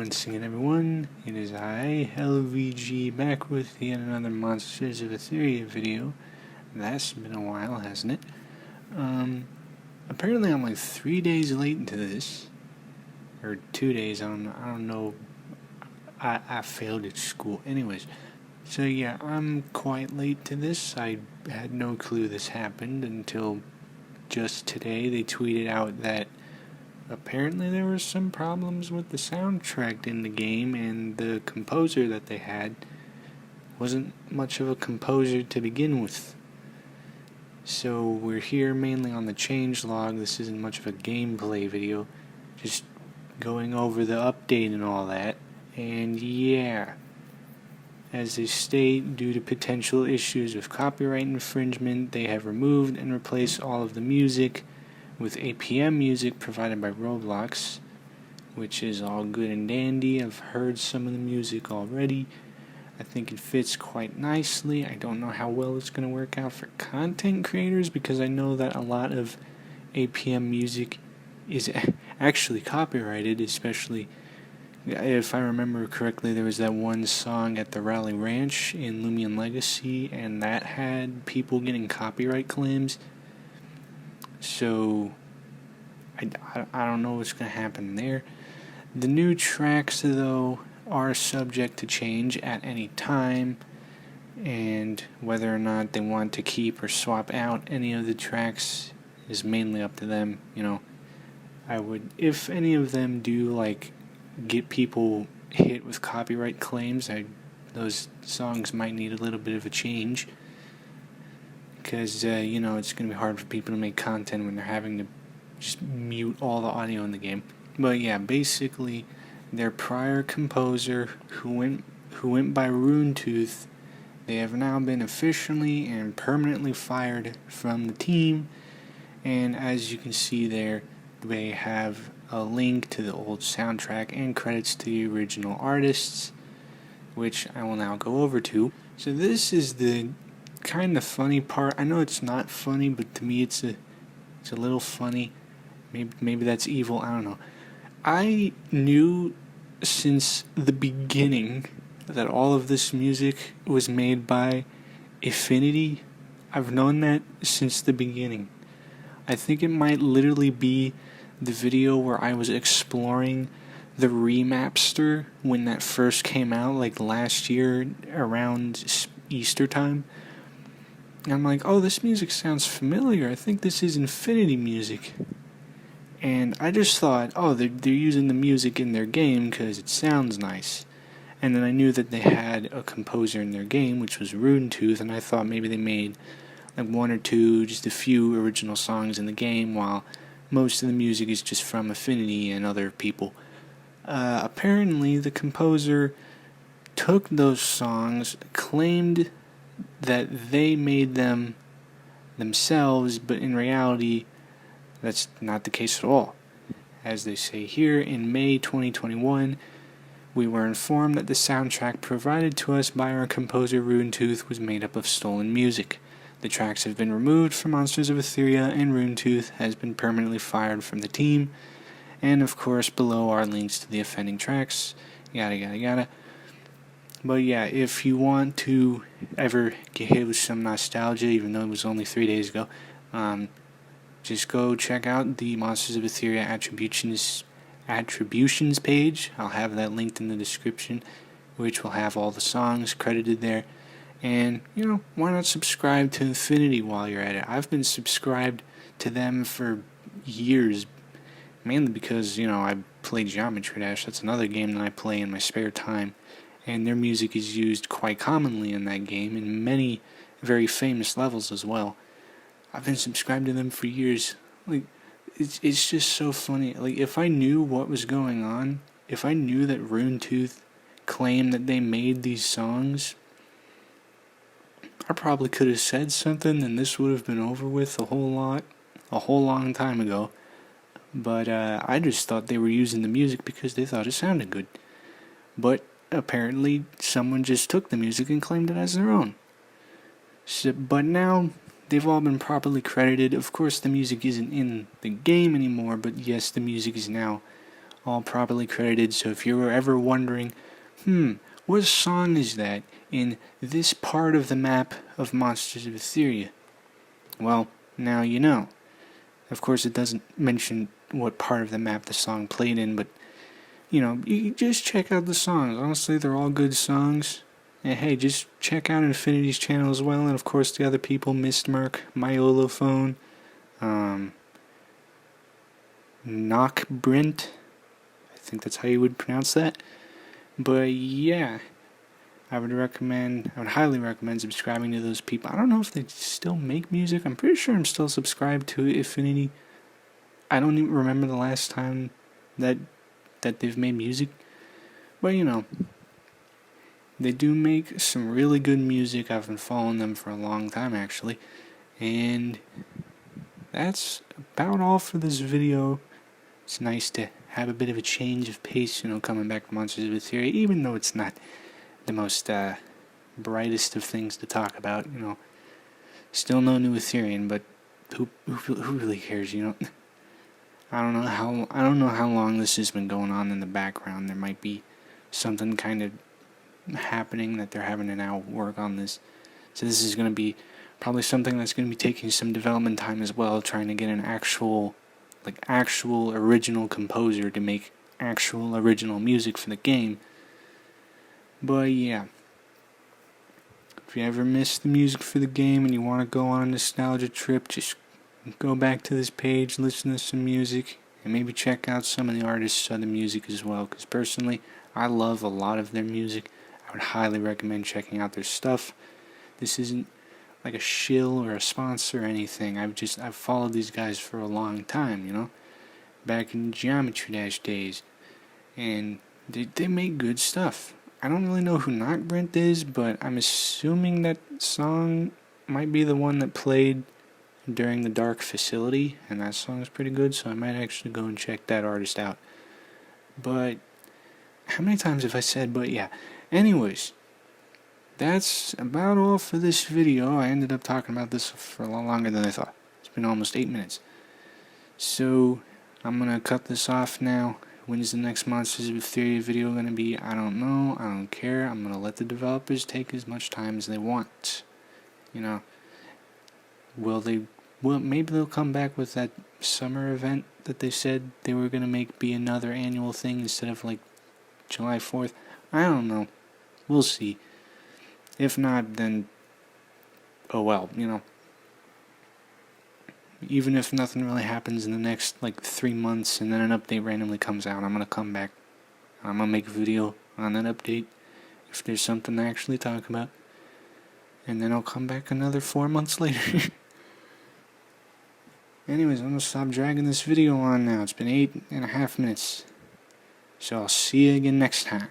once again, everyone. It is I, ILVG, back with yet another Monsters of Etheria video. That's been a while, hasn't it? Apparently I'm like 3 days late into this. Or 2 days, I don't know. I failed at school. Anyways, so yeah, I'm quite late to this. I had no clue this happened until just today. They tweeted out that apparently there were some problems with the soundtrack in the game, and the composer that they had wasn't much of a composer to begin with. So we're here mainly on the changelog. This isn't much of a gameplay video, just going over the update and all that. And yeah, as they state, due to potential issues with copyright infringement, they have removed and replaced all of the music with APM music provided by Roblox, which is all good and dandy. I've heard some of the music already. I think it fits quite nicely. I don't know how well it's going to work out for content creators, because I know that a lot of APM music is actually copyrighted, especially if I remember correctly. There was that one song at the Rally Ranch in Lumion Legacy, and that had people getting copyright claims. So I don't know what's going to happen there. The new tracks, though, are subject to change at any time, and whether or not they want to keep or swap out any of the tracks is mainly up to them. I would, if any of them do get people hit with copyright claims, those songs might need a little bit of a change, because it's going to be hard for people to make content when they're having to just mute all the audio in the game. But yeah, basically their prior composer, who went by Runetooth, they have now been officially and permanently fired from the team. And as you can see there, they have a link to the old soundtrack and credits to the original artists, which I will now go over to. So this is the kind of funny part. I know it's not funny, but to me it's a little funny. Maybe that's evil, I don't know. I knew since the beginning that all of this music was made by Affinity. I've known that since the beginning. I think it might literally be the video where I was exploring the Remapster when that first came out, last year around Easter time. And I'm like, oh, this music sounds familiar. I think this is Infinity music. And I just thought, oh, they're using the music in their game because it sounds nice. And then I knew that they had a composer in their game, which was Runetooth, and I thought maybe they made one or two, just a few original songs in the game, while most of the music is just from Affinity and other people. Apparently, the composer took those songs, claimed that they made them themselves, but in reality, that's not the case at all. As they say here, in May 2021, we were informed that the soundtrack provided to us by our composer Runetooth was made up of stolen music. The tracks have been removed from Monsters of Etheria, and Runetooth has been permanently fired from the team. And of course, below are links to the offending tracks, yada yada yada. But yeah, if you want to ever get hit with some nostalgia, even though it was only 3 days ago, just go check out the Monsters of Etheria attributions page. I'll have that linked in the description, which will have all the songs credited there. And, why not subscribe to Infinity while you're at it? I've been subscribed to them for years, mainly because, I play Geometry Dash. That's another game that I play in my spare time. And their music is used quite commonly in that game, in many very famous levels as well. I've been subscribed to them for years. It's just so funny. If I knew what was going on, if I knew that Runetooth claimed that they made these songs, I probably could have said something, and this would have been over with a whole long time ago. But I just thought they were using the music because they thought it sounded good. But apparently someone just took the music and claimed it as their own. But now they've all been properly credited. Of course, the music isn't in the game anymore, but yes, the music is now all properly credited. So if you were ever wondering, what song is that in this part of the map of Monsters of Etheria? Well, now you know. Of course, it doesn't mention what part of the map the song played in, but, you just check out the songs. Honestly, they're all good songs. And hey, just check out Infinity's channel as well, and of course the other people, Mistmark, Myolophone, Knockbrint, I think that's how you would pronounce that. But yeah, I would highly recommend subscribing to those people. I don't know if they still make music. I'm pretty sure I'm still subscribed to Infinity. I don't even remember the last time that they've made music. But they do make some really good music. I've been following them for a long time, actually. And that's about all for this video. It's nice to have a bit of a change of pace, coming back to Monsters of Etheria, even though it's not the most brightest of things to talk about. Still no new Etherean, but who really cares? I don't know how long this has been going on in the background. There might be something kind of happening that they're having to now work on this. So this is going to be probably something that's going to be taking some development time as well, trying to get an actual original composer to make actual original music for the game. But yeah, if you ever miss the music for the game and you want to go on a nostalgia trip, just go back to this page, listen to some music, and maybe check out some of the artists' other music as well, because personally, I love a lot of their music. I would highly recommend checking out their stuff. This isn't like a shill or a sponsor or anything. I've followed these guys for a long time, back in Geometry Dash days, and they make good stuff. I don't really know who Knockbrint is, but I'm assuming that song might be the one that played during the Dark Facility, and that song is pretty good, so I might actually go and check that artist out. But how many times have I said but yeah? Anyways, that's about all for this video. I ended up talking about this for a lot longer than I thought. It's been almost 8 minutes. So I'm gonna cut this off now. When's the next Monsters of Etheria video gonna be? I don't know. I don't care. I'm gonna let the developers take as much time as they want. Well, maybe they'll come back with that summer event that they said they were gonna make be another annual thing instead of like July 4th. I don't know. We'll see. If not, then oh well, Even if nothing really happens in the next 3 months and then an update randomly comes out, I'm gonna come back. I'm gonna make a video on that update if there's something to actually talk about. And then I'll come back another 4 months later. Anyways, I'm gonna stop dragging this video on now. It's been 8.5 minutes. So I'll see you again next time.